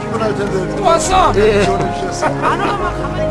피곤할 텐데 또 왔어? 네. 지원해 주셨습니다. 안 오면 가만히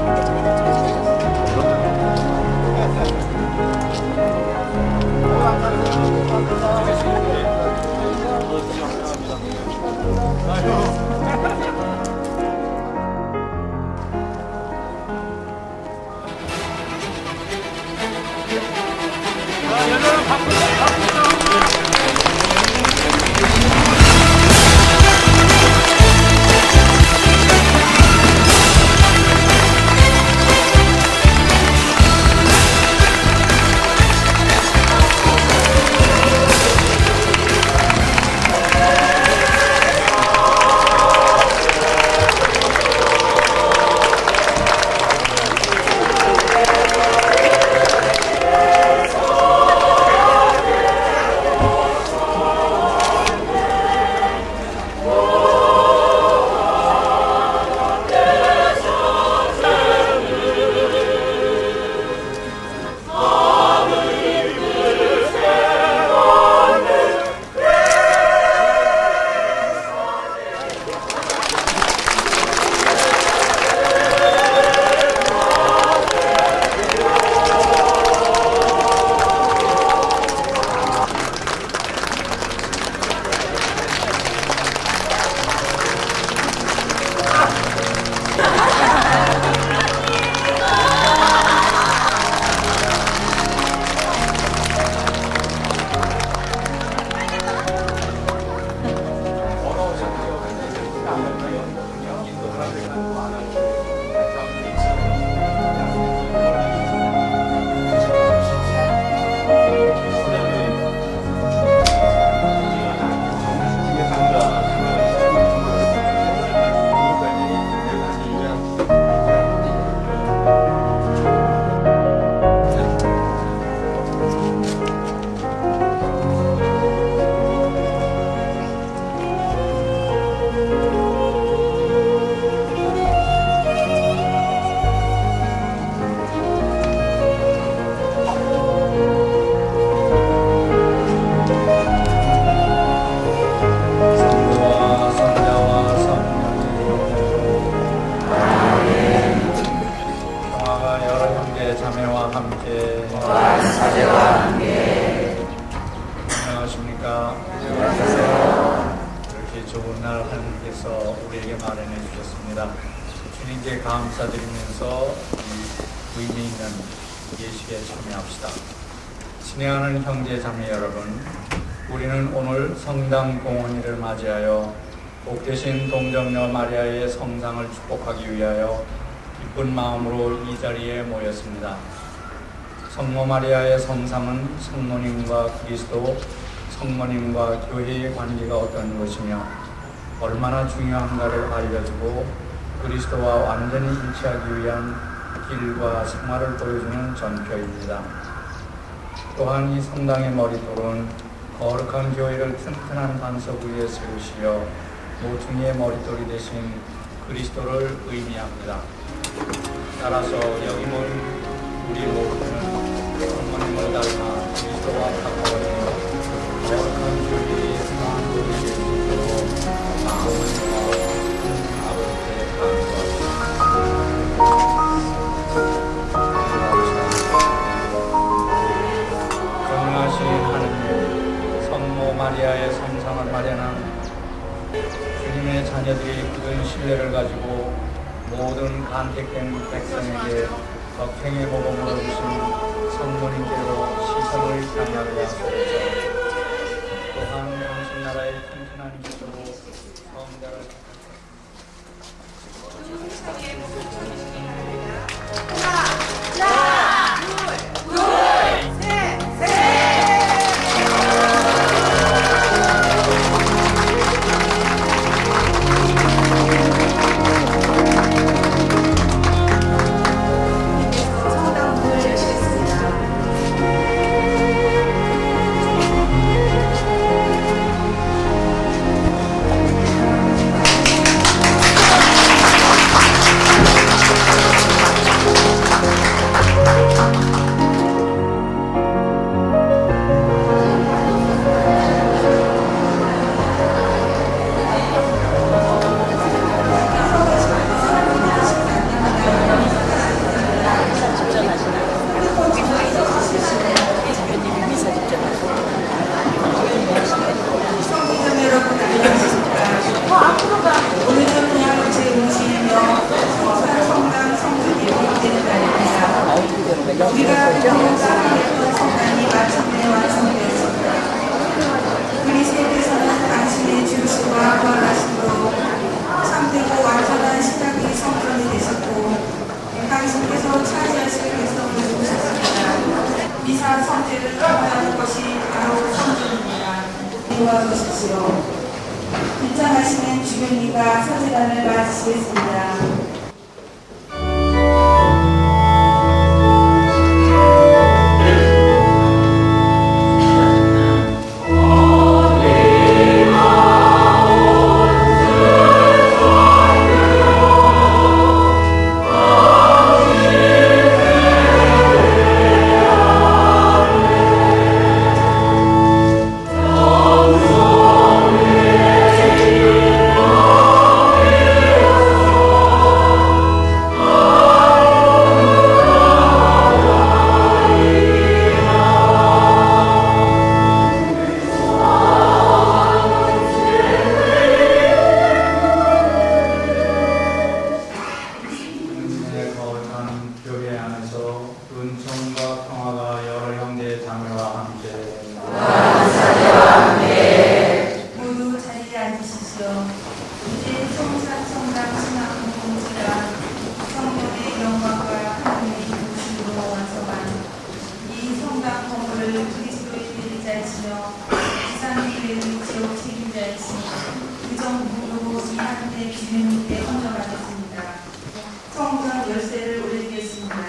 자매와 함께 안녕하십니까. 이렇게 좋은 날 하나님께서 우리에게 마련해 주셨습니다. 주님께 감사드리면서 이 의미 있는 예식에 참여합시다. 친애하는 형제 자매 여러분, 우리는 오늘 성당 공헌일을 맞이하여 복되신 동정녀 마리아의 성상을 축복하기 위하여 기쁜 마음으로 이 자리에 모였습니다. 성모 마리아의 성상은 성모님과 그리스도, 성모님과 교회의 관계가 어떤 것이며 얼마나 중요한가를 알려주고 그리스도와 완전히 일치하기 위한 길과 생활을 보여주는 전표입니다. 또한 이 성당의 머릿돌은 거룩한 교회를 튼튼한 반석 위에 세우시어 모퉁이의 머릿돌이 되신 그리스도를 의미합니다. 따라서 여기는 우리 모두는 성모님을 닮아 그리스도와 가까워지는 거룩한 교회의 만물을 이루도록 마음을 모아 아버지께 감사합니다. 전능하신 하느님, 성모 마리아의 성상을 마련한 주님의 자녀들이 굳은 신뢰를 가지고 모든 간택된 백성에게 덕행의 복음을 주신 성모님께로 시선을 향하게 하소서. 또한 당신 나라의 튼튼한 기초로 성자를 우리가 그동안 쌓아냈던 성당이 마침내 완성되었습니다. 그리스도께서는 당신의 죽으심과 부활하심으로 참되고 완전한 신학의 성전이 되셨고 당신께서 차지하실 백성을 모셨습니다. 미사 성제를 통하는 것이 바로 성전입니다. 도와주십시오. 입장하시는 주변님과 선지단을 맞으시겠습니다. 은총과 평화가 여러 형제 자매와 함께 모두 자리에 앉으시죠. 이제 성산 신학 공동체가 성령의 영광과 하나님의 중심으로 완성한 이 성당 건물을 그리스도의 대리자이시며 지상교회의 지역 책임자이신 의정부로 이 한대 주님께 헌정하겠습니다. 성전 열쇠를 올리겠습니다.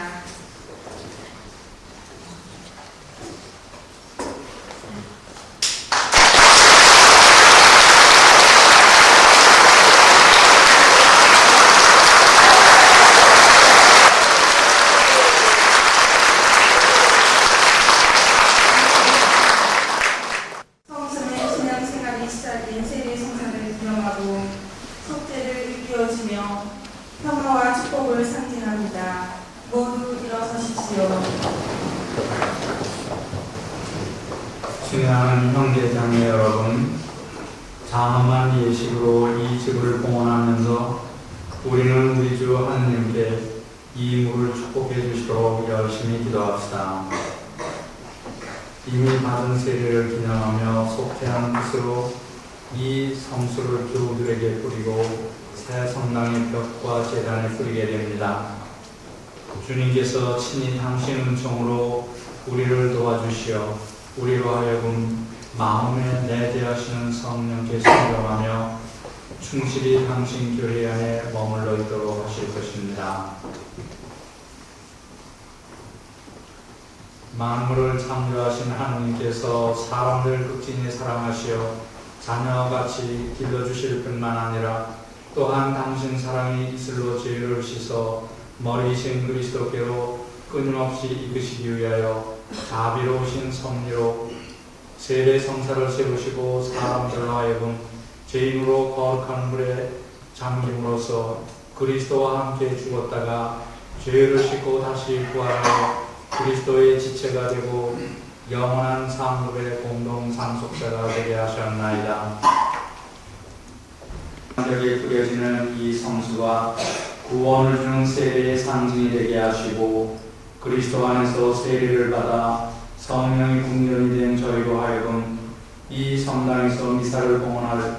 성전의 신앙생활이 시작된 세례 성사를 기념하고 속죄를 일깨워주며 평화와 축복을 상징합니다. 모두 일어서십시오. 친애하는 형제자매 여러분, 장엄한 예식으로 이 집을 봉헌하면서 우리는 우리 주 하느님께 이 물을 축복해 주시도록 열심히 기도합시다. 이미 받은 세례를 기념하며 속죄한 뜻으로 이 성수를 교우들에게 뿌리고 새 성당의 벽과 제단에 뿌리게 됩니다. 주님께서 친히 당신 은총으로 우리를 도와주시어 우리로 하여금 마음에 내재하시는 성령께 순종하며 충실히 당신 교회 안에 머물러 있도록 하실 것입니다. 만물을 창조하신 하나님께서 사람들 극진히 사랑하시어 자녀와 같이 길러주실 뿐만 아니라 또한 당신 사랑이 이슬로 죄를 씻어 머리이신 그리스도께로 끊임없이 이끄시기 위하여 자비로우신 섭리로 세례 성사를 세우시고 사람들로 하여금 죄인으로 거룩한 물에 잠김으로써 그리스도와 함께 죽었다가 죄를 씻고 다시 부활하여 그리스도의 지체가 되고 영원한 상급의 공동 상속자가 되게 하셨나이다. 여기에 뿌려지는 이 성수가 구원을 주는 세례의 상징이 되게 하시고 그리스도 안에서 세례를 받아 성령이 국면이 된 저희로 하여금 이 성당에서 미사를 봉헌할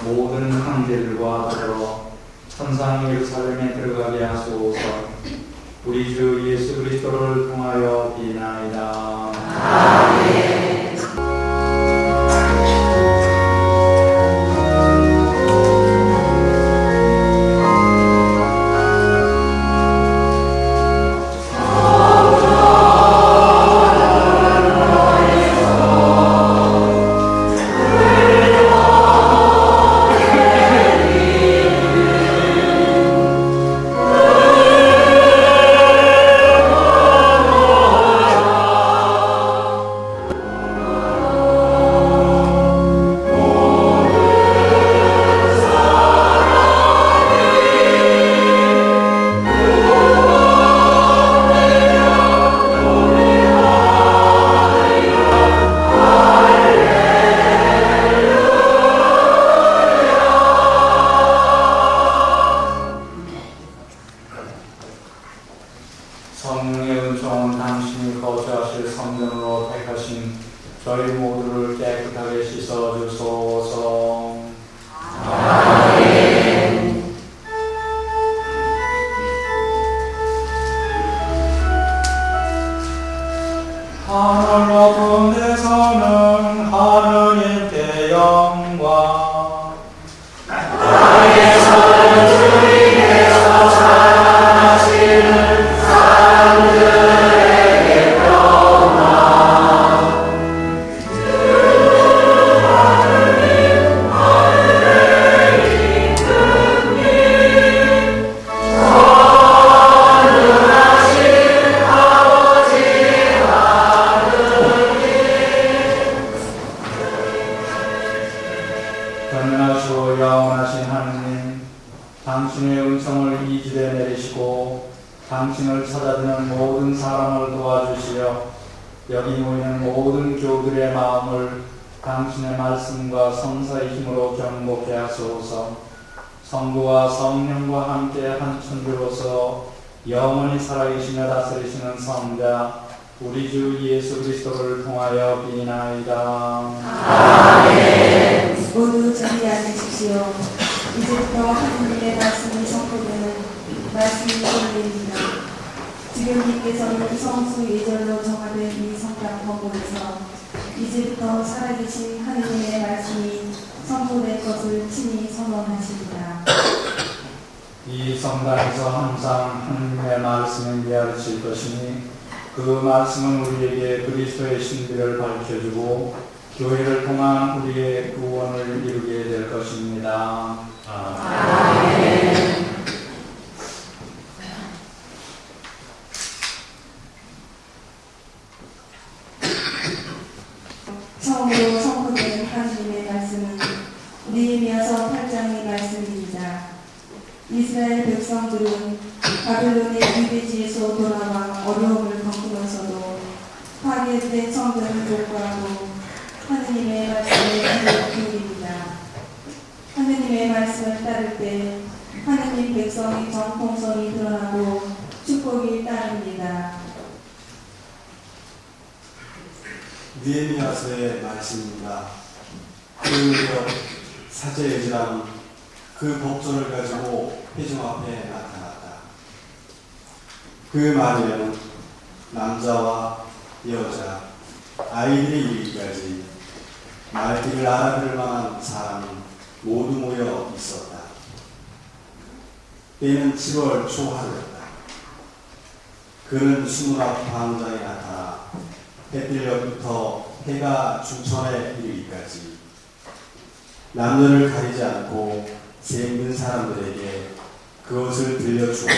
모든 형제들과 더불어 천상 예루살렘에 들어가게 하소서. 우리 주 예수 그리스도를 통하여 비나이다. 아멘. 성령의 은총은 당신이 거주하실 성전으로 택하신 저희 모두를 깨끗하게 씻어주소서. 하늘 높은 데서는 하느님께 영광, 땅에서는 주님께서 사랑하시는 사람들에게 평화. 하느님 하늘에 있는 님 전능하신 아버지 전능하시고 영원하신 하느님, 당신의 은총을 이 집에 내리시고 당신을 찾아드는 모든 사람을 도와주시려 여기 모이는 모든 교우들의 마음을 당신의 말씀과 성사의 힘으로 경복케 하소서. 성부와 성령과 함께 한 천주로서 영원히 살아계시며 다스리시는 성자 우리 주 예수 그리스도를 통하여 비나이다. 모두 자리에 앉으십시오. 이제부터 하느님의 말씀이 선포되는 말씀이 전해집니다. 주교님께서는 성수 예절로 정하된 이 성당 건물에서 이제부터 살아계신 하느님의 말씀이 선포될 것을 친히 선언하십니다. 이 성당에서 항상 하느님의 말씀을 가르칠 것이니 그 말씀은 우리에게 그리스도의 신비를 밝혀주고 교회를 통한 우리의 구원을 이루게 될 것입니다. 아멘. 처음으로 선포된 하느님의 말씀은 느헤미야서 8장의 말씀입니다. 이스라엘 백성들은 바벨론의 유배지에서 돌아와 어려움을 겪으면서도 파괴된 성전을 복구하고 하느님의 말씀에 귀를 기울입니다. 하느님의 말씀을 따를 때 하느님 백성의 정통성이 드러나고 축복이 따릅니다. 느헤미야서의 말씀입니다. 그 사제 에즈라는 그 법조를 가지고 회중 앞에 나타났다. 그 말에는 남자와 여자, 아이들이 이르기까지 말귀를 알아들을 만한 사람이 모두 모여 있었다. 때는 7월 초하루였다. 그는 수문 앞 광장에 나타나 햇빛부터 해가 중천에 이르기까지 남녀를 가리지 않고 세 있는 사람들에게 그것을 들려주었고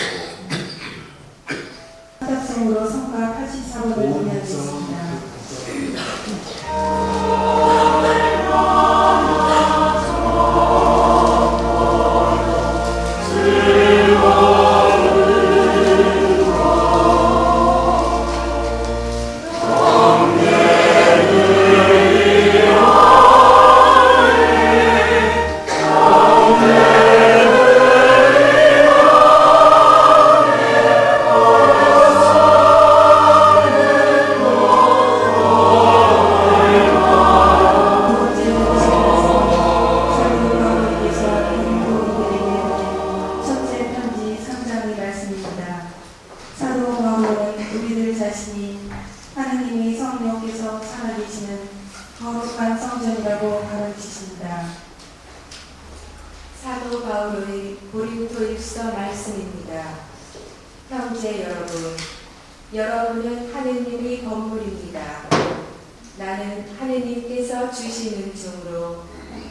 합작성으로 성가 84번을 보내드렸습니다. 하느님이 성령께서 살아계시는 거룩한 성전이라고 가르치십니다. 사도 바울의 고린도일서 말씀입니다. 형제 여러분, 여러분은 하느님의 건물입니다. 나는 하느님께서 주시는 종으로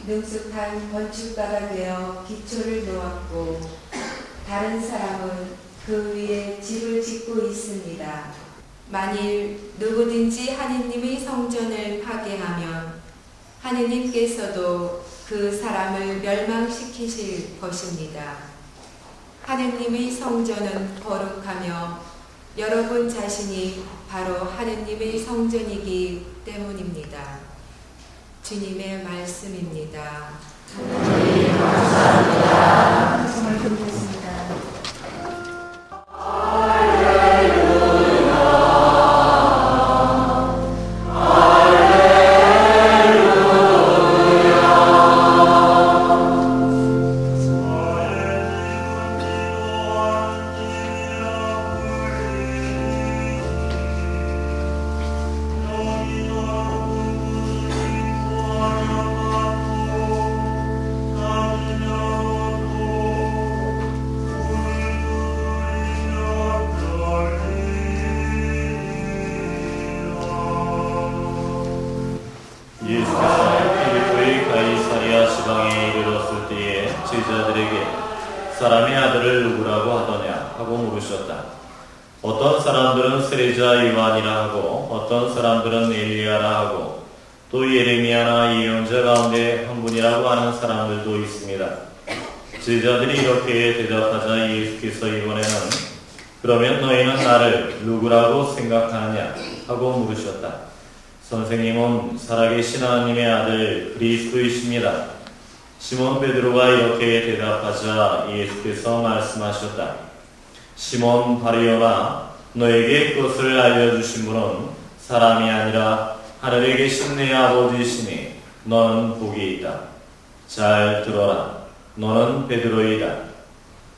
능숙한 건축가가 되어 기초를 놓았고 다른 사람은 그 위에 집을 짓고 있습니다. 만일 누구든지 하느님의 성전을 파괴하면 하느님께서도 그 사람을 멸망시키실 것입니다. 하느님의 성전은 거룩하며 여러분 자신이 바로 하느님의 성전이기 때문입니다. 주님의 말씀입니다. 하느님 감사합니다. 말씀을 드리겠습니다. 할렐루야. 사람의 아들을 누구라고 하더냐 하고 물으셨다. 어떤 사람들은 세례자 요한이라 하고 어떤 사람들은 엘리야라 하고 또 예레미야나 예언자 가운데 한 분이라고 하는 사람들도 있습니다. 제자들이 이렇게 대답하자 예수께서 이번에는 그러면 너희는 나를 누구라고 생각하느냐 하고 물으셨다. 선생님은 살아계신 하나님의 아들 그리스도이십니다. 시몬 베드로가 이렇게 대답하자 예수께서 말씀하셨다. 시몬 바리오나 너에게 그것을 알려주신 분은 사람이 아니라 하늘에 계신 내 아버지시니 너는 복이 있다. 잘 들어라. 너는 베드로이다.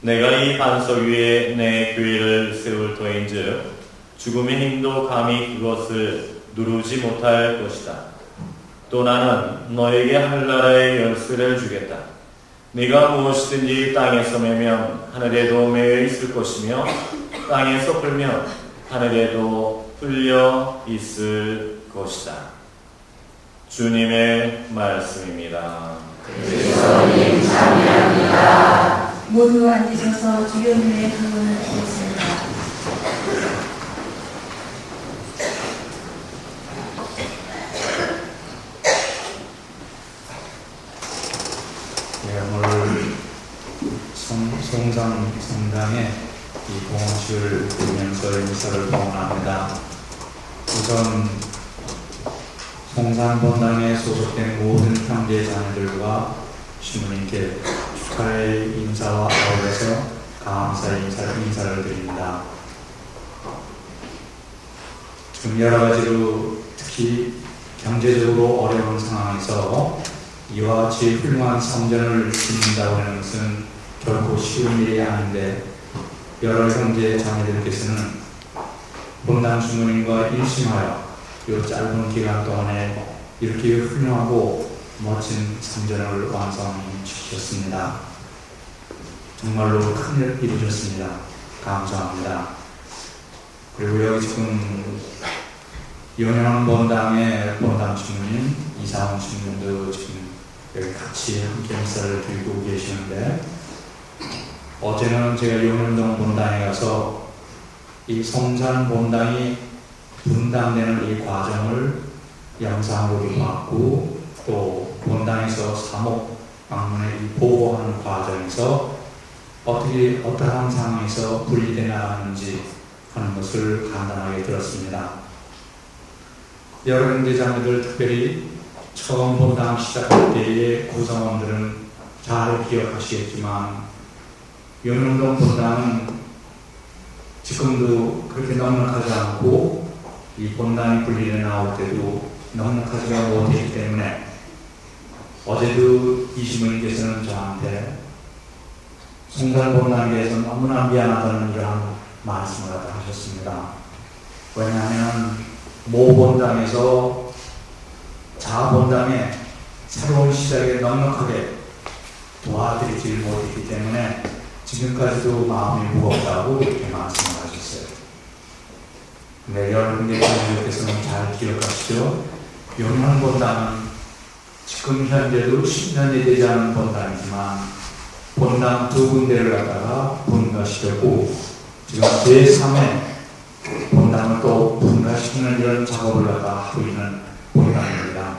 내가 이 반석 위에 내 교회를 세울 터인즉 죽음의 힘도 감히 그것을 누르지 못할 것이다. 또 나는 너에게 한나라의 열쇠를 주겠다. 네가 무엇이든지 땅에서 매면 하늘에도 매여 있을 것이며 땅에서 풀면 하늘에도 풀려 있을 것이다. 주님의 말씀입니다. 그리스도님 찬양합니다. 모두 앉으셔서 주님의 부름을 듣겠습니다. 오늘 송산 성당에 이 봉헌식을 드리면서 인사를 봉헌합니다. 우선 송산 본당에 소속된 모든 형제 자매들과 신부님께 축하의 인사와 아울러서 감사의 인사를 드립니다. 지금 여러 가지로 특히 경제적으로 어려운 상황에서 이와 같이 훌륭한 성전을 짓는다고 하는 것은 결코 쉬운 일이 아닌데 여러 형제 자매들께서는 본당 주무님과 일심하여 이 짧은 기간 동안에 이렇게 훌륭하고 멋진 성전을 완성시켰습니다. 정말로 큰일 이루셨습니다. 감사합니다. 그리고 여기 지금 영양 본당의 본당 주무님, 이상훈 주무님도 지금 여기 같이 함께 인사를 드리고 계시는데 어제는 제가 용현동 본당에 가서 이 성산 본당이 분당되는 이 과정을 영상으로 봤고 또 본당에서 사목 방문에 보고하는 과정에서 어떠한 상황에서 분리되어 나가는지 하는 것을 간단하게 들었습니다. 여러 형제 자매들 특별히 처음 본당 시작할 때의 구성원들은 잘 기억하시겠지만 용현동 본당은 지금도 그렇게 넉넉하지 않고 이 본당이 분리되어 나올 때도 넉넉하지가 못했기 때문에 어제도 이시모님께서는 저한테 송산 본당에 대해서 너무나 미안하다는 이러한 말씀을 하셨습니다. 왜냐하면 모 본당에서 자 본당에 새로운 시작에 넉넉하게 도와드리지 못했기 때문에 지금까지도 마음이 무겁다고 이렇게 말씀을 하셨어요. 근데 여러분께서는 잘 기억하시죠? 용현 본당은 지금 현재도 10년이 되지 않은 본당이지만 본당 두 군데를 갖다가 분가시켰고 지금 제3회 본당을 또 분가시키는 이런 작업을 갖다가 하고 있는 본당입니다.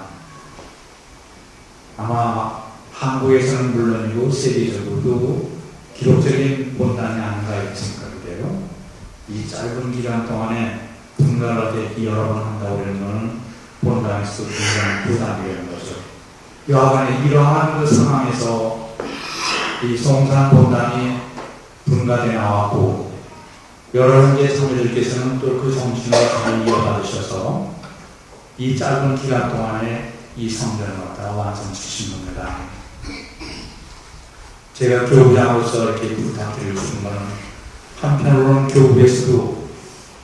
아마 한국에서는 물론이고 세계적으로도 기록적인 본당이 아닌가 이렇게 생각이 돼요. 이 짧은 기간 동안에 분가가 되기 여러 번 한다고 하는 것은 본당에서 굉장히 부담이 되는 거죠. 여하간에 이러한 그 상황에서 이 송산 본당이 분가되어 나왔고 여러 형제 자매들께서는 또 그 정신을 잘 이어받으셔서 이 짧은 기간 동안에 이 성전을 갖다가 완성시킨 겁니다. 제가 교부장으로서 이렇게 부탁드리고 싶은 것은 한편으로는 교부에서도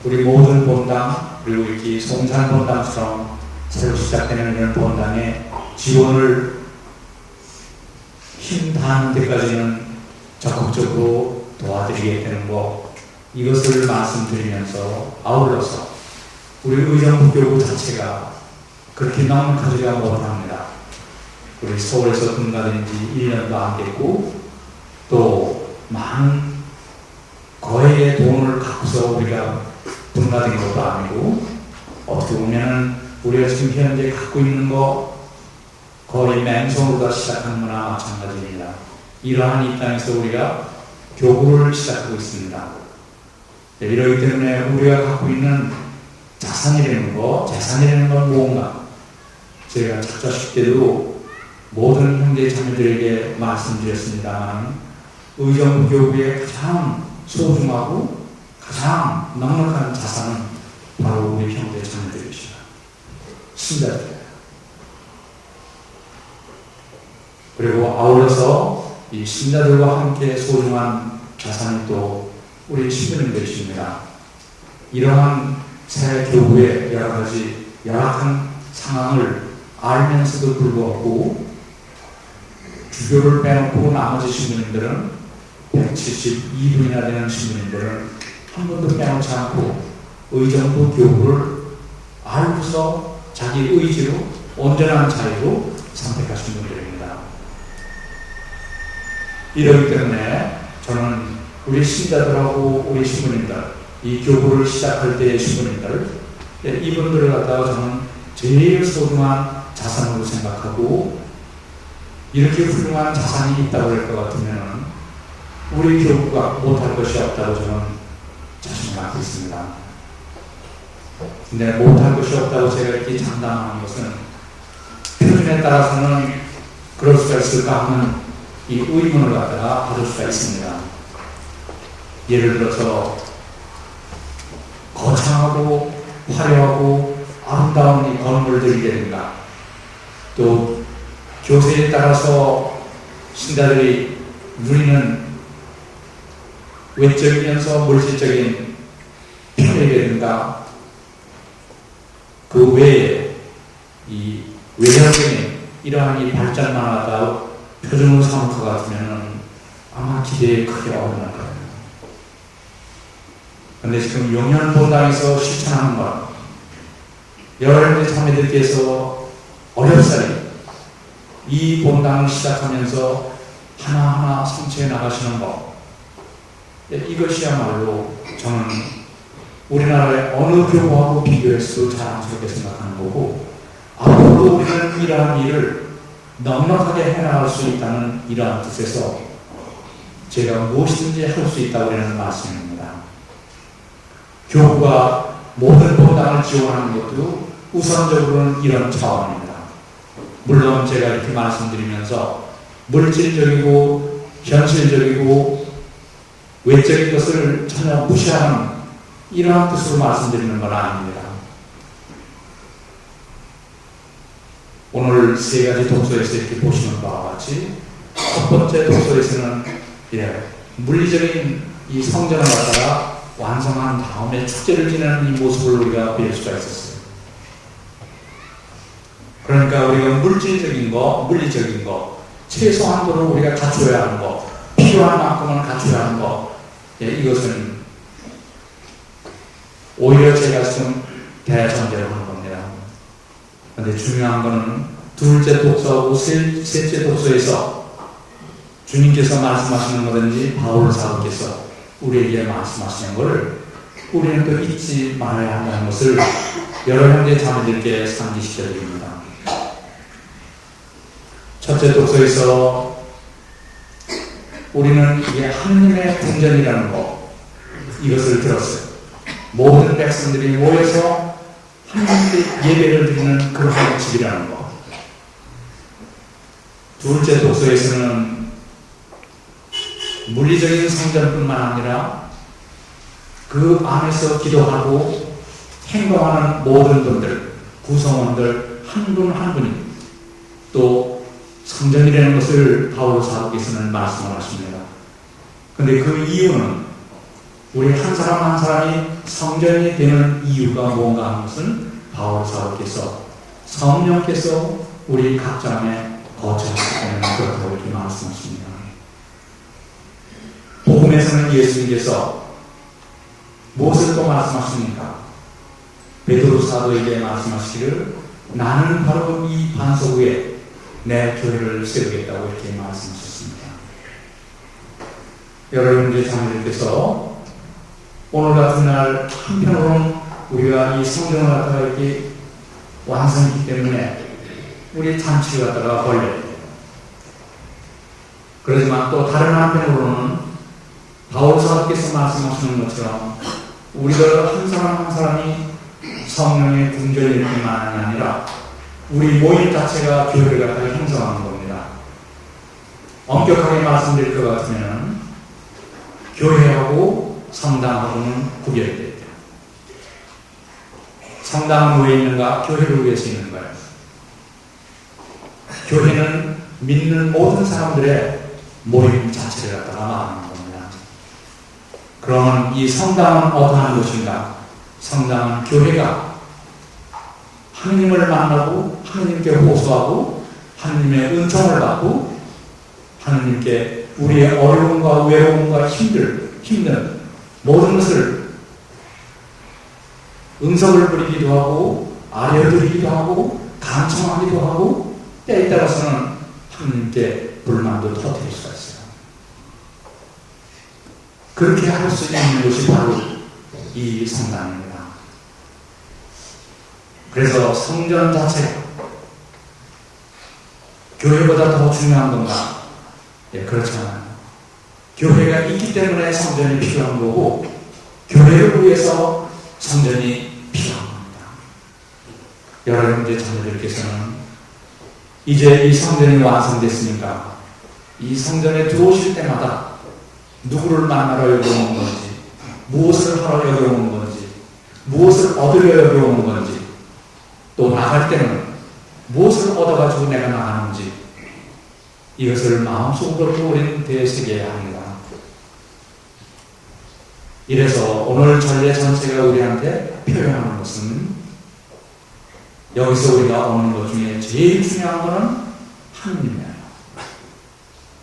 우리 모든 본당 그리고 이렇게 송산 본당처럼 새로 시작되는 이런 본당에 지원을 힘 닿는 데까지는 적극적으로 도와드리게 되는 것 이것을 말씀드리면서 아울러서 우리 의정부교구 자체가 그렇게 넉넉하지가 못합니다. 우리 서울에서 분가된 지 1년도 안 됐고 또 많은 거액의 돈을 갖고서 우리가 분가된 것도 아니고, 어떻게 보면 우리가 지금 현재 갖고 있는 거 거의 맨손으로 시작한 거나 마찬가지입니다. 이러한 입장에서 우리가 교구를 시작하고 있습니다. 이러기 때문에 우리가 갖고 있는 자산이라는 건 무언가, 제가 작자식 때도 모든 형제 자매들에게 말씀드렸습니다만, 의정부 교구의 가장 소중하고 가장 넉넉한 자산은 바로 우리 형제 자매들이십니다. 신자들이에요. 그리고 아울러서 이 신자들과 함께 소중한 자산이 또 우리 신부님들이십니다. 이러한 새 교구의 여러 가지 열악한 상황을 알면서도 불구하고 주교를 빼놓고 나머지 신부님들은 172분이나 되는 신부님들은 한 번도 빼놓지 않고 의정부 교구를 알고서 자기 의지로 온전한 자유로 선택하신 분들입니다. 이러기 때문에 저는 우리 신자들하고 우리 신부님들, 이 교구를 시작할 때의 신부님들, 이분들을 갖다가 저는 제일 소중한 자산으로 생각하고, 이렇게 훌륭한 자산이 있다고 할 것 같으면 우리 교구가 못할 것이 없다고 저는 자신을 갖고 있습니다. 근데 못할 것이 없다고 제가 이렇게 장담하는 것은 표준에 따라서는 그럴 수가 있을까 하는 이 의문을 갖다가 받을 수가 있습니다. 예를 들어서 거창하고 화려하고 아름다운 이 건물들이라든가, 또 교세에 따라서 신자들이 누리는 외적이면서 물질적인 편익이라든가, 그 외에 이 외형적인 이러한 이 발전만 하다 표준으로 삼을 것 같으면 아마 기대에 크게 어긋날 거예요. 그런데 지금 용현본당에서 실천하는 것, 여러분의 자매들께서 어렵사리 이 본당을 시작하면서 하나하나 성취해 나가시는 것, 이것이야말로 저는 우리나라의 어느 교구하고 비교해서도 자랑스럽게 생각하는 거고, 앞으로도 우리는 이러한 일을 넉넉하게 해나갈 수 있다는 이러한 뜻에서 제가 무엇이든지 할 수 있다고 하는 말씀입니다. 교구가 모든 본당을 지원하는 것도 우선적으로는 이런 차원입니다. 물론 제가 이렇게 말씀드리면서 물질적이고 현실적이고 외적인 것을 전혀 무시하는 이러한 뜻으로 말씀드리는 건 아닙니다. 오늘 세 가지 독서에서 이렇게 보시는 바와 같이 첫 번째 독서에서는 물리적인 이 성전을 갖다가 완성한 다음에 축제를 지내는 이 모습을 우리가 볼 수가 있었어요. 그러니까 우리가 물질적인 거, 물리적인 거, 최소한도로 우리가 갖춰야 하는 거, 필요한 만큼은 갖춰야 하는 거, 이것은 오히려 제가 좀 대전제로 하는 겁니다. 그런데 중요한 것은 둘째 독서하고 셋째 독서에서 주님께서 말씀하시는 거든지 바울 사도께서 우리에게 말씀하시는 것을 우리는 또 잊지 말아야 한다는 것을 여러 형제 자매들께 상기시켜 드립니다. 첫째 독서에서 우리는 이게 하느님의 궁전이라는 것, 이것을 들었어요. 모든 백성들이 모여서 하나님께 예배를 드리는 그러한 집이라는 것. 둘째 독서에서는 물리적인 성전뿐만 아니라 그 안에서 기도하고 행동하는 모든 분들, 구성원들 한 분 한 분이 또 성전이라는 것을 바울 사도께서는 말씀을 하십니다. 그런데 그 이유는 우리 한 사람 한 사람이 성전이 되는 이유가 뭔가 하는 것은 바울 사도께서 성령께서 우리 각자 안에 거처하시기 때문에 그렇다고 이렇게 말씀하십니다. 복음에서는 예수님께서 무엇을 또 말씀하십니까? 베드로 사도에게 말씀하시기를 나는 바로 이 반석 위에 내 교회를 세우겠다고 이렇게 말씀하셨습니다. 여러분들 자녀들께서 오늘 같은 날 한편으로는 우리가 이 성전을 갖다가 이렇게 완성했기 때문에 우리 잔치를 갖다가 벌려야 돼요. 그렇지만 또 다른 한편으로는 바울 사도께서 말씀하시는 것처럼 우리들 한 사람 한 사람이 성령의 군절일 뿐만이 아니라 우리 모임 자체가 교회를 갖다가 형성하는 겁니다. 엄격하게 말씀드릴 것 같으면 교회하고 성당하고는 구별이 돼요. 성당은 왜 있는가? 교회를 위해서 있는 거예요. 교회는 믿는 모든 사람들의 모임 자체를 갖다가 말하는 겁니다. 그러면 이 성당은 어떠한 것인가? 성당은 교회가 하느님을 만나고 하느님께 호소하고 하느님의 은총을 받고 하느님께 우리의 어려움과 외로움과 힘든 모든 것을 응석을 부리기도 하고 아뢰어드리기도 하고 간청하기도 하고 때에 따라서는 하느님께 불만도 터뜨릴 수가 있어요. 그렇게 할 수 있는 것이 바로 이 성당입니다. 그래서 성전 자체가 교회보다 더 중요한 건가? 예, 그렇지 않아요. 교회가 있기 때문에 성전이 필요한 거고 교회를 위해서 성전이 필요한 겁니다. 여러분들 자녀들께서는 이제 이 성전이 완성됐으니까 이 성전에 들어오실 때마다 누구를 만나러 여기 오는 건지, 무엇을 하러 여기 오는 건지, 무엇을 얻으려 여기 오는 건지, 또 나갈 때는 무엇을 얻어가지고 내가 나가는지 이것을 마음속으로 우리는 되새겨야 합니다. 이래서 오늘 전례 전체가 우리한테 표현하는 것은 여기서 우리가 오는 것 중에 제일 중요한 것은 하느님이에요.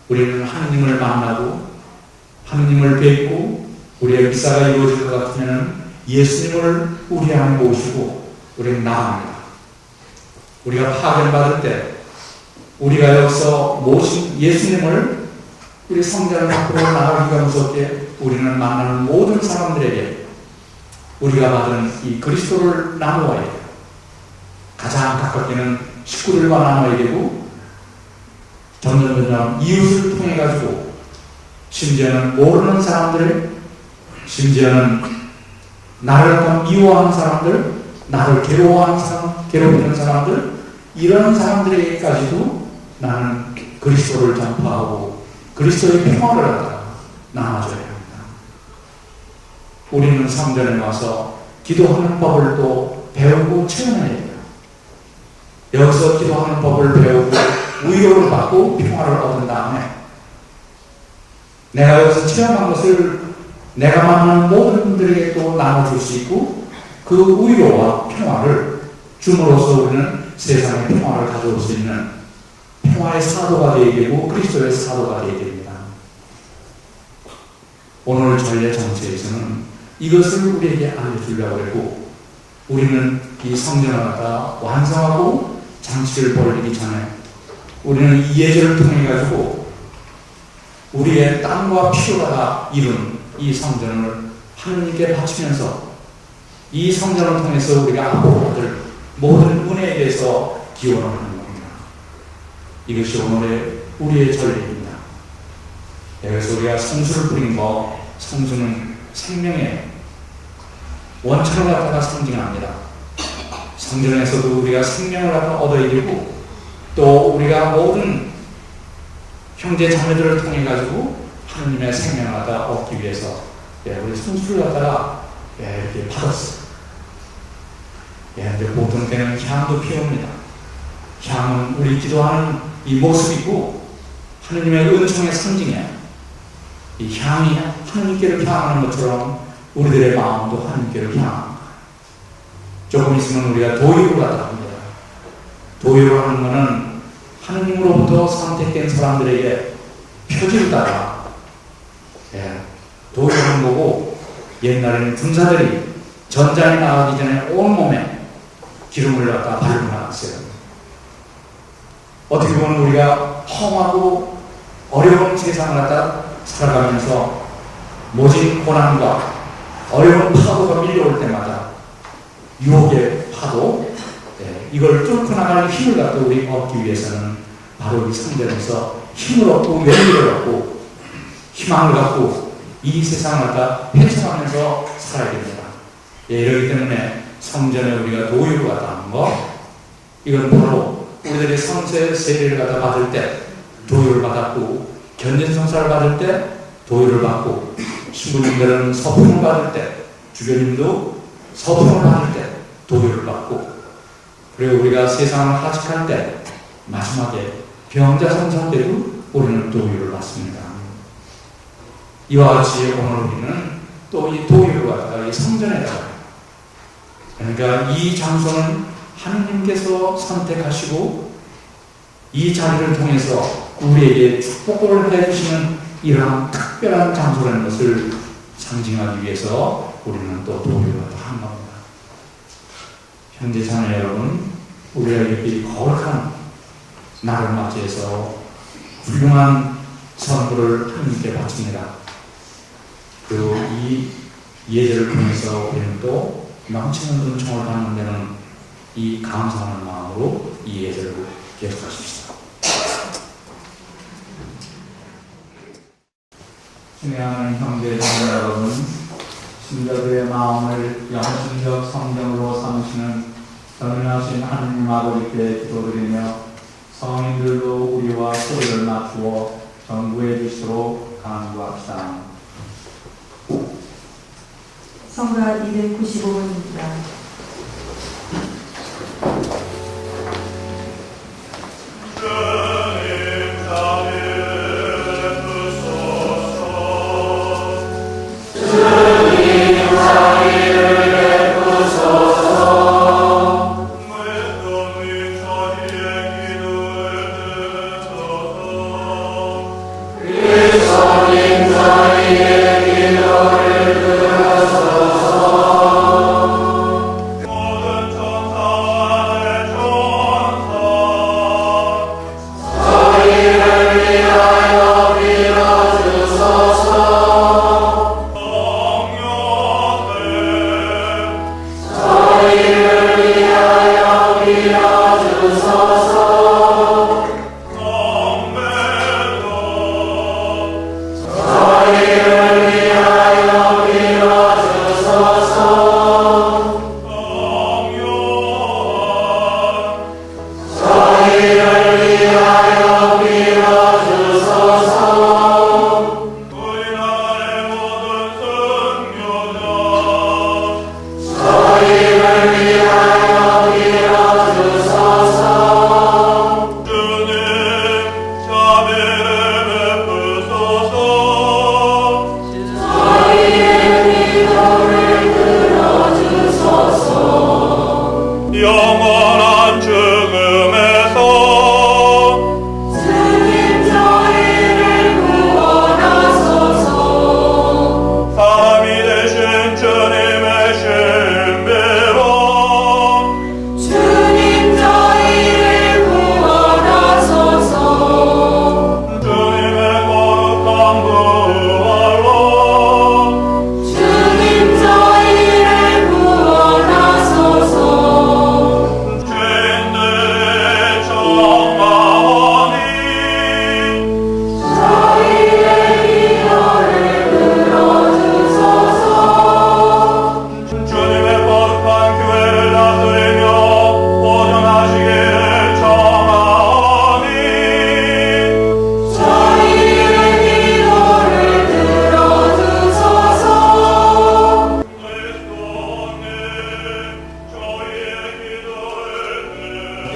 우리는 하느님을 만나고 하느님을 뵙고 우리의 미사가 이루어질 것 같으면 예수님을 우리 안에 모시고 우리는 나갑니다. 우리가 파견받을 때 우리가 여기서 모신 예수님을 우리 성전 밖으로 나가기가 무섭게 우리는 만나는 모든 사람들에게 우리가 받은 이 그리스도를 나누어야 돼요. 가장 가깝게는 식구들과 나눠야 되고 점점 이웃을 통해 가지고 심지어는 모르는 사람들, 심지어는 나를 미워하는 사람들, 나를 괴로워하는 사람, 괴롭히는 사람들, 이런 사람들에게까지도 나는 그리스도를 전파하고 그리스도의 평화를 갖다가 나눠줘야 합니다. 우리는 성전에 와서 기도하는 법을 또 배우고 체험해야 돼요. 여기서 기도하는 법을 배우고 위로를 받고 평화를 얻은 다음에 내가 여기서 체험한 것을 내가 만나는 모든 분들에게 또 나눠줄 수 있고 그 위로와 평화를 줌으로써 우리는 세상의 평화를 가져올 수 있는 평화의 사도가 되어야 되고 그리스도의 사도가 되어야 됩니다. 오늘 전례 전체에서는 이것을 우리에게 알려주려고 하고 우리는 이 성전을 갖다 완성하고 장치를 벌이기 전에 우리는 이 예절을 통해 가지고 우리의 땀과 피로가 이룬 이 성전을 하느님께 바치면서 이 성전을 통해서 우리가 앞으로 받을 모든 은혜에 대해서 기원을 하는 겁니다. 이것이 오늘의 우리의 전례입니다. 그래서 우리가 성수를 뿌린 거, 성수는 생명의 원천을 갖다가 상징합니다. 성전에서도 우리가 생명을 갖다 얻어야 되고 또 우리가 모든 형제 자매들을 통해 가지고 하느님의 생명을 갖다 얻기 위해서 우리 성수를 갖다가 이렇게 받았어요. 이제 보통 때는 향도 피웁니다. 향은 우리 기도하는 이 모습이고 하느님의 은총의 상징이에요. 이 향이 하느님께를 향하는 것처럼 우리들의 마음도 하느님께를 향합니다. 조금 있으면 우리가 도유를 갖다 합니다. 도유를 하는 것은 하느님으로부터 선택된 사람들에게 표지를 따라 도유하는 거고 옛날에는 군사들이 전장에 나가기 전에 온몸에 기름을 갖다 바르고 나갔어요. 어떻게 보면 우리가 험하고 어려운 세상을 갖다 살아가면서 모진 고난과 어려운 파도가 밀려올 때마다 유혹의 파도, 이걸 뚫고 나가는 힘을 갖고 우리 얻기 위해서는 바로 이 성전에서 힘을 얻고 용기를 얻고 희망을 갖고 이 세상을 다 헤쳐가면서 살아야 됩니다. 이러기 때문에 성전에 우리가 도유를 갖다 하는 거, 이건 바로 우리들이 성세 세례를 갖다 받을 때 도유를 받았고, 견진성사를 받을 때 도유를 받고, 신부님들은 서품을 받을 때, 주교님도 서품을 받을 때 도유를 받고, 그리고 우리가 세상을 하직할 때 마지막에 병자성사 때도 우리는 도유를 받습니다. 이와 같이 오늘 우리는 또 이 도유를 갖다가 이 성전에다가, 그러니까 이 장소는 하느님께서 선택하시고 이 자리를 통해서 우리에게 축복을 해주시는 이러한 특별한 장소라는 것을 상징하기 위해서 우리는 또 도유를 한 겁니다. 형제 자매 여러분, 우리가 이렇게 거룩한 날을 맞이해서 훌륭한 선물을 하나님께 바칩니다. 그리고 이 예배를 통해서 우리는 또 넘치는 은총을 받는 데는 이 감사하는 마음으로 이 예배를 계속하십시다. 신뢰하는 형제 자매 여러분, 신자들의 마음을 영신적 성경으로 삼으시는 전능하신 하느님 아버지께 기도드리며 성인들도 우리와 소리를 맞추어 전구해 주시도록 간구합시다. 성가 295번입니다.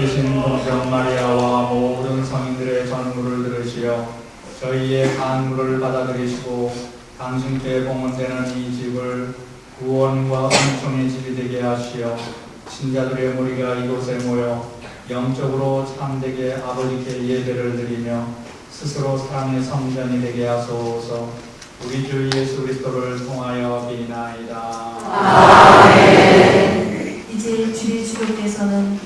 계신 동정 마리아와 모든 성인들의 전부를 들으시어 저희의 간구를 받아들이시고 당신께 봉헌되는 이 집을 구원과 은총의 집이 되게 하시어 신자들의 무리가 이곳에 모여 영적으로 참되게 아버지께 예배를 드리며 스스로 사랑의 성전이 되게 하소서. 우리 주 예수 그리스도를 통하여 비나이다. 아멘. 이제 주의 주교께서는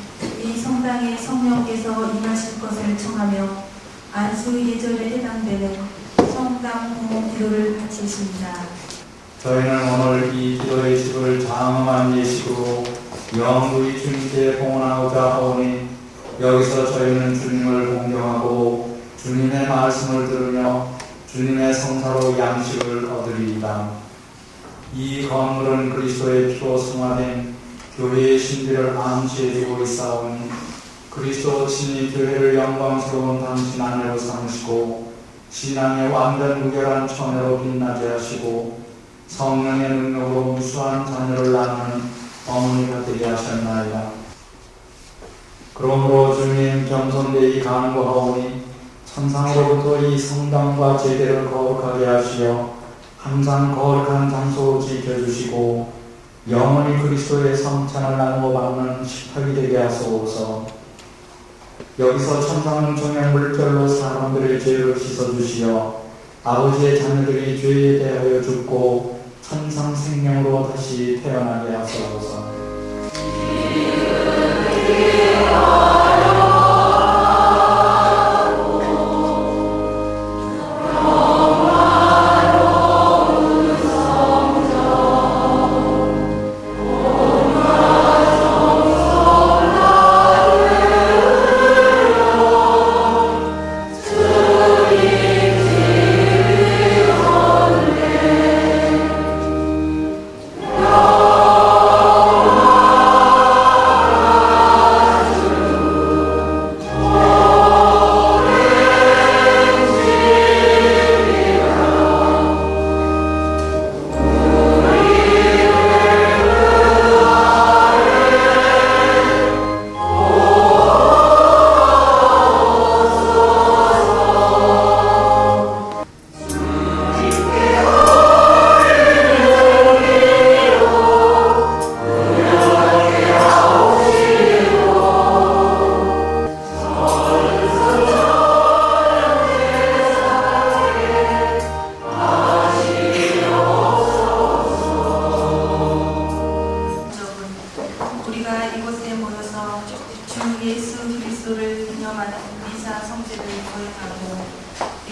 이 성당에 성령께서 임하실 것을 청하며 안수 예절에 해당되는 성당 공헌 저희는 오늘 이 기도의 집을 장엄한 예식으로 영구히 주님께 봉헌하고자 하오니 여기서 저희는 주님을 공경하고 주님의 말씀을 들으며 주님의 성사로 양식을 얻으리이다. 이 건물은 그리스도의 피로 성화된 교회의 신비를 암시해주고 있사오니 그리스도 친히 교회를 영광스러운 당신 아내로 삼으시고 신앙의 완전 무결한 처녀로 빛나게 하시고 성령의 능력으로 무수한 자녀를 낳는 어머니가 되게 하셨나이다. 그러므로 주님 겸손되이 간구하오니 천상으로부터 이 성당과 제대를 거룩하게 하시어 항상 거룩한 장소로 지켜주시고 영원히 그리스도의 성찬을 나누어 받는 식탁이 되게 하소서. 여기서 천상문청의 물결로 사람들의 죄를 씻어주시어 아버지의 자녀들이 죄에 대하여 죽고 천상 생명으로 다시 태어나게 하소서.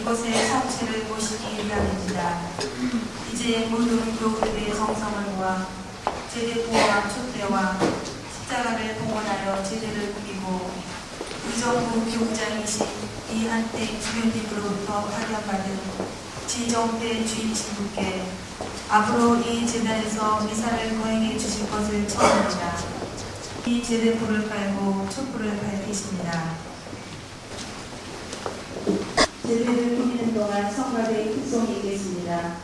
이곳에 성체를 모시기 위함입니다. 이제 모든 교우들의 성성을과 제대부와 촛대와 십자가를 봉헌하여 제대를 드리고 의정부 교장이신 이 한때 주변님으로부터 파견받은 지정대 주임신부께 앞으로 이 제단에서 미사를 거행해 주실 것을 청합니다. 이 제대불을 깔고 촛불을 밝히십니다. 제대를 꾸미는 동안 성가대의 특송이 있겠습니다.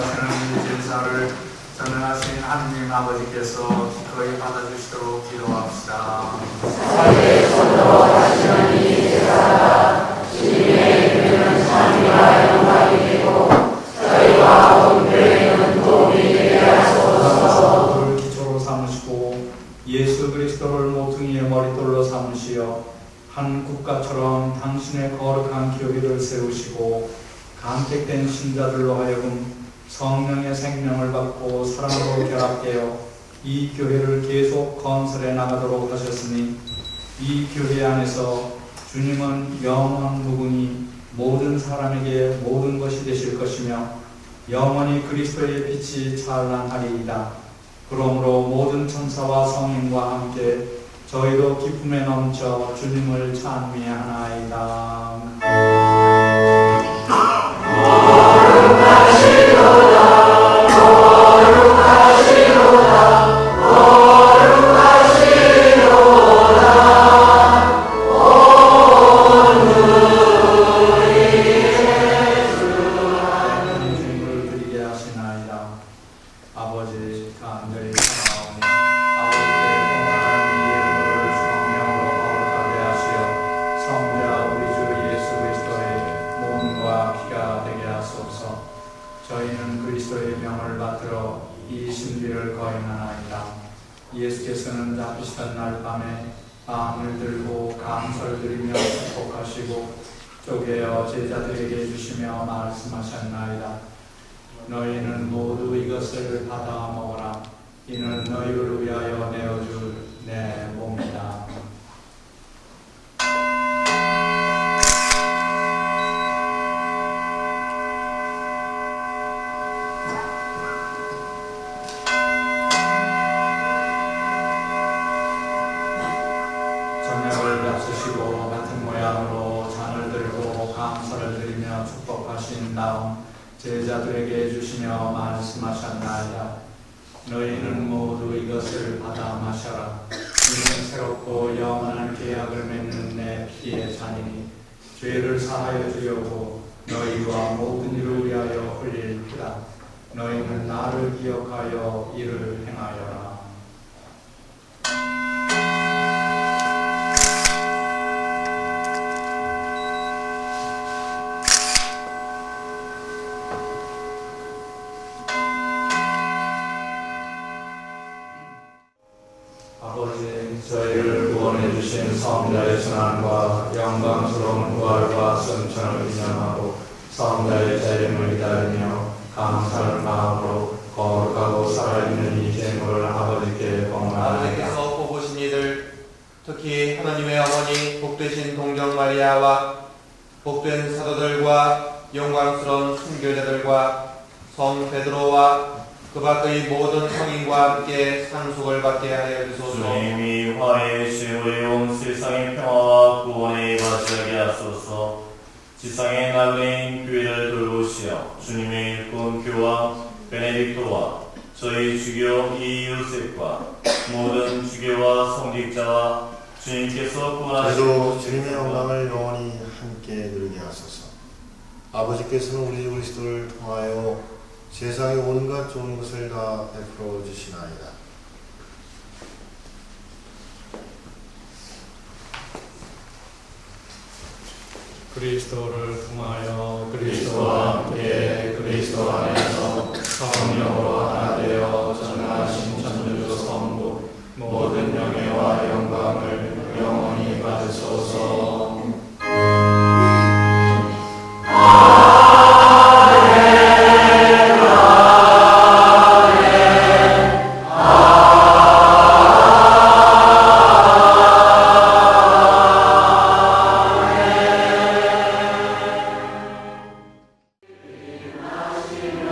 바치는 이 제사를 전능하신 하느님 아버지께서 기꺼이 받아주시도록 기도합시다. 를 기초로 삼으시고 예수 그리스도를 모퉁이의 머릿돌로 삼으시어 한 국가처럼 당신의 거룩한 교회를 세우시고 간택된 신자들로 하여금 성령의 생명을 받고 사랑으로 결합되어 이 교회를 계속 건설해 나가도록 하셨으니 이 교회 안에서 주님은 영원 무궁히 모든 사람에게 모든 것이 되실 것이며 영원히 그리스도의 빛이 찬란하리이다. 그러므로 모든 천사와 성인과 함께 저희도 기쁨에 넘쳐 주님을 찬미하나이다. 주님을 드리게 하시나이다. 아버지 간절히 사랑하오니 아버지의 동안한 이름을 성령으로 거룩하게 하시어 성자 우리 주 예수 그리스도의 몸과 피가 되게 하소서. 저희는 그리스도의 명을 받들어 이 신비를 거행하나이다. 예수께서는 잡히시던 날 밤에 빵을 들고 감사를 드리며 축복하시고 쪼개어 제자들에게 주시며 말씀하셨나이다. 너희는 모두 이것을 받아 먹어라. 이는 너희를 위하여 내어줄 내 몸이다. 저녁을 잡수시고 같은 모양으로 잔을 들고 감사를 드리며 축복하신 다음 제자들에게 주시며 말씀하셨나이다. 너희는 모두 이것을 받아 마셔라. 이는 새롭고 영원한 계약을 맺는 내 피의 잔이니 죄를 사하여 주려고 너희와 모든 이를 위하여 흘릴 피다. 너희는 나를 기억하여 이를 행하여라. 아버지, 저희를 구원해 주신 성자의 순환과 영광스러운 부활과 승천을 기념하고 성자의 재림을 기다리며 감사할 마음으로 거룩하고 살아있는 이 제물을 아버지께 봉헌하나이다. 아버지께서 뽑으신 이들, 특히 하나님의 어머니 복되신 동정 마리아와 복된 사도들과 영광스러운 순교자들과 성 베드로와 그 밖의 모든 성인과 함께 상속을 받게 하여 주소서. 주님이 화해의 시우의 온 세상의 평화와 구원에 이바지하게 하소서. 지상의 나그네인 교회를 돌보시어 주님의 일꾼 교황 베네딕토와 저희 주교 이요셉과 모든 주교와 성직자와 주님께서 구원하신 그래도 주님의 영광을 영원히 함께 누리게 하소서. 아버지께서는 우리 주 그리스도를 통하여 세상의 온갖 좋은 것을 다 베풀어 주시나이다. 그리스도를 통하여 그리스도와 함께 그리스도 안에서 성령으로 하나 되어 전능하신 천주 성부 모든 영예와 영광을 영원히 받으소서. 주님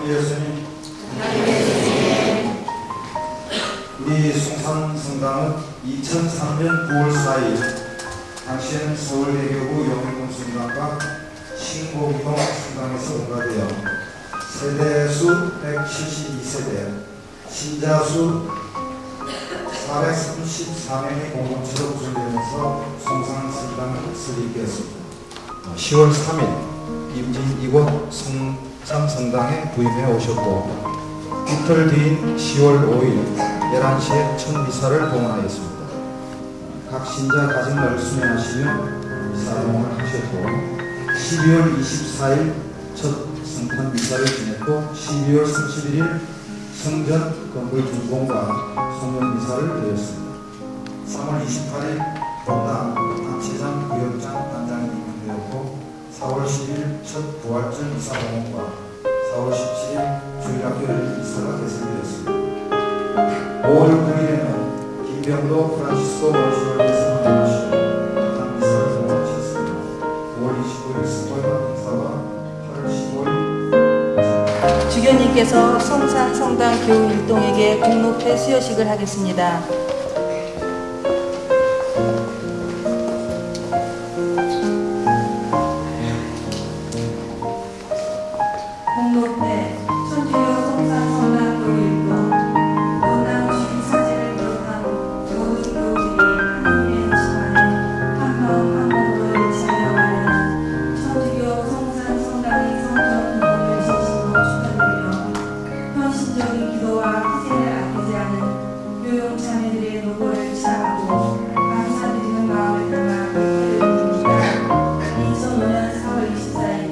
예수님. 우리 송산성당은 2003년 9월 4일 당시에는 서울대교구 영일공성당과 신곡이동 성당에서 응가되어 세대수 172세대, 신자수 434명의 공동체로 구성되면서 송산성당을 설립되었습니다. 10월 3일 임진 이곳 송산성당에 부임해 오셨고 이틀 뒤인 10월 5일 11시에 첫 미사를 봉헌하였습니다. 각 신자 가정을 수행하시며 미사 봉헌을 하셨고 12월 24일 첫 성탄 미사를 지냈고 12월 31일 성전 건물 준공과 송년 미사를 드렸습니다. 3월 28일 본당 단체장 구역장 단장이 임명되었고 4월 10일 첫 부활절 미사 봉헌과 4월 17일 주일학교 미사가 개설되었습니다. 5월 9일에는 김병도 프란시스코 원시월에서 만나시고 단 미사를 봉헌하셨습니다. 5월 29일 스포이먼 행사와 8월 15일 주교님께서 송산성당 교우일동에게 공로패 수여식을 하겠습니다. 공로패 천주교 송산성당 교우일동 본당 주인 사제를 비롯한 모든 교우들이 하나님의 하심 안에 한 명 한 몸으로 지내어가는 천주교 송산성당의 성전 공헌을 진심으로 축하드리며 헌신적인 기도와 희생을 아끼지 않은 교용 자매들의 노고를 지나가고 감사드리는 마음을 담아 예배를 드립니다. 2005년 4월 24일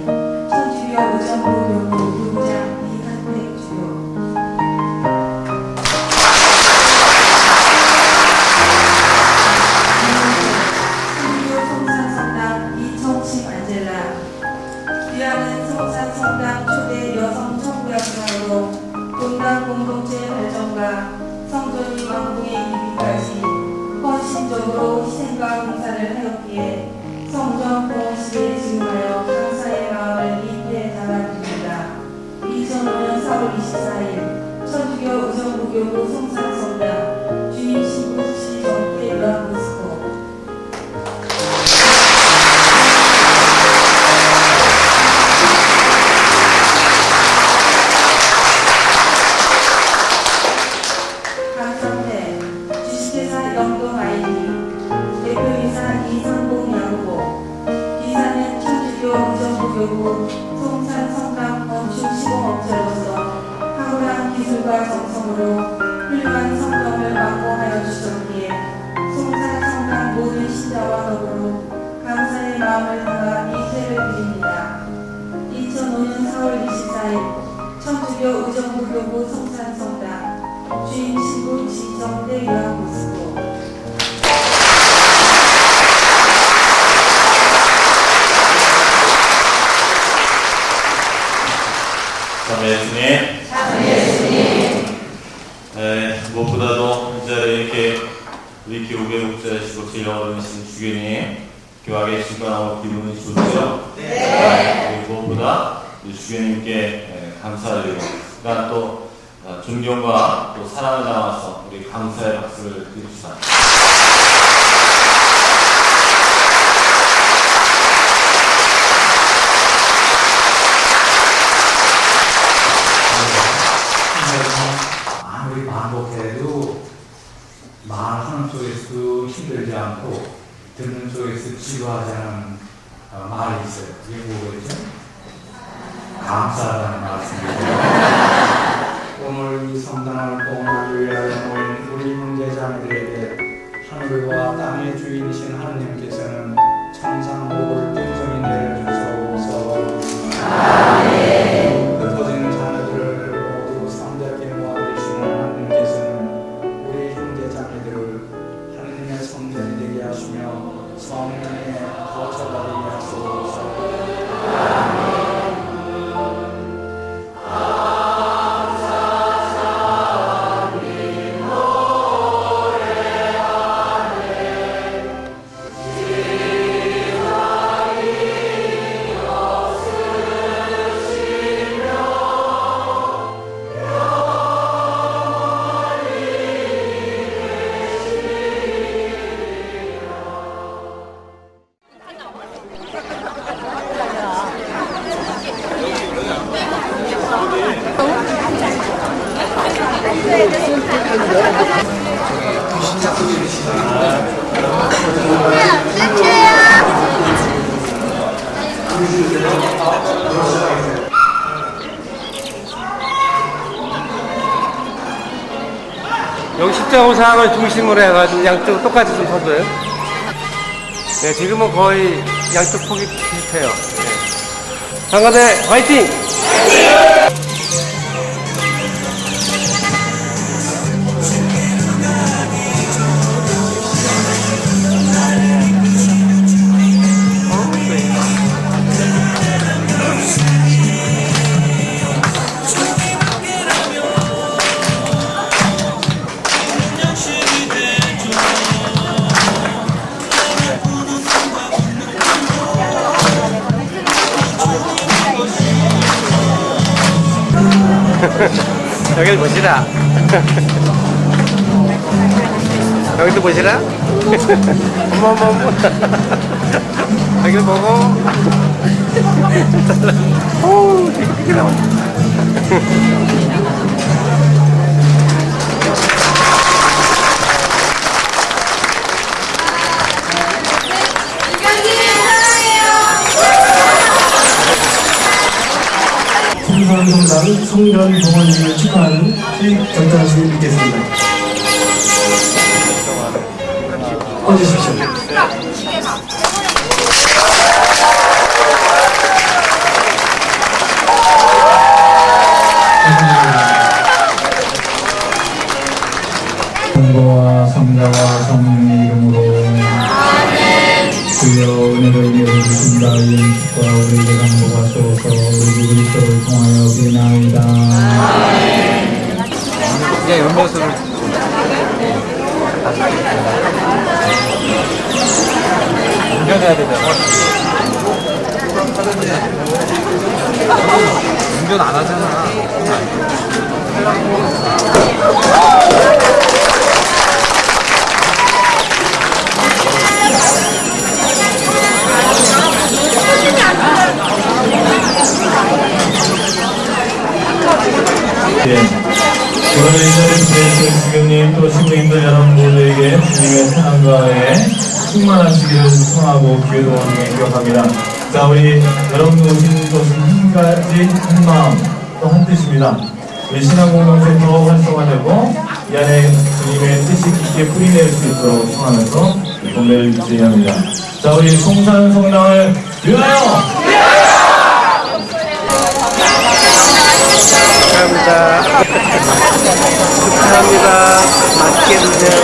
천주교 의정부 교구 부부장 이한택 주교. 천주교 송산성당 이청심 안젤라. 귀하는 송산성당 초대 여성 청구학사로 본당 공동체 발전과 성전이 왕궁에 이르기까지 헌신적으로 희생과 봉사를 하였기에 성전 봉헌식에 증하여 감사의 마음을 이때 담아드립니다. 2005년 4월 24일 천주교 의정부 교구 송산성당 주임 신부 시정태 요한보스코. 감사패 주식회사 영동 아이디 대표이사 이상봉 양보. 이사는 천주교 의정부 교구 송산성당 건축 시공업체로서 탁월한 기술과 정성으로 훌륭한 성경을 완공하여 주셨기에 송산성당 모든 신자와 더불어 감사의 마음을 담아 이태를 드립니다. 2005년 4월 24일 천주교 의정부 교구 송산성당 주임 신부 지정대 요한보스코. 무엇보다도 이 자리에 이렇게 우리 교우의 목자이시고 제일 어른이신 주교님 교학에 신관하고 기분이 좋죠? 네. 그리고 무엇보다 우리 주교님께 감사드리고 그러니까 또 존경과 또 사랑을 담아서 우리 감사의 박수를 드립시다. 아무리 반복해도 말하는 쪽에서도 힘들지 않고 듣는 쪽에서 지루하지 않은 말이 있어요. 이게 뭐겠죠? 감사하다는 말씀이죠. 오늘 이 성당을 봉헌하기 위하여 모인 우리 형제자매들에게 하늘과 땅의 주인이신 하느님께서는 천상 복을 풍성히 내려주소서. 흩어지는 자녀들을 모두 삼대하게 모아주시는 하느님께서는 우리 형제자매들을 하느님의 성전이 되게 하시며 성령에 거쳐가게 하소서. 주 여기 십자고상을 중심으로 해가지고 양쪽 똑같이 좀 서줘요. 네, 지금은 거의 양쪽 폭이 비슷해요. 네. 상가대 화이팅! 여길 보시라. 여기도 보시라. 어머머머. 여길 보고. 오, 되게 크게 나와. 성산성당 성전 동원님을 축하하는 수익 전달식을 있겠습니다. 꺼주십시오. 성부와 성자와 성령의 이름으로 주여 은혜를 내려주신다. 이 음식과 우리에게 강복하소서. 우리 그리스도를 통하여 비나이다. 그냥 이런 모습을 운전해야 되잖아. 운전 안 하잖아. 오늘 이 자리에 지내신 주교님 또 신부님들 여러분 모두에게 주님의 사랑과에 충만하시기를 소망하고 기회도 원하게 기억합니다. 자, 우리 여러분들 오신 것은 한 가지 한 마음 또 한 뜻입니다. 우리 신앙공동체 더 활성화되고 이 안에 주님의 뜻이 깊게 뿌리내릴 수 있도록 소망하면서 공배를 진행합니다. 자, 우리 성산성당을 위하여! 축하합니다. 축하합니다. 맛있게 드세요.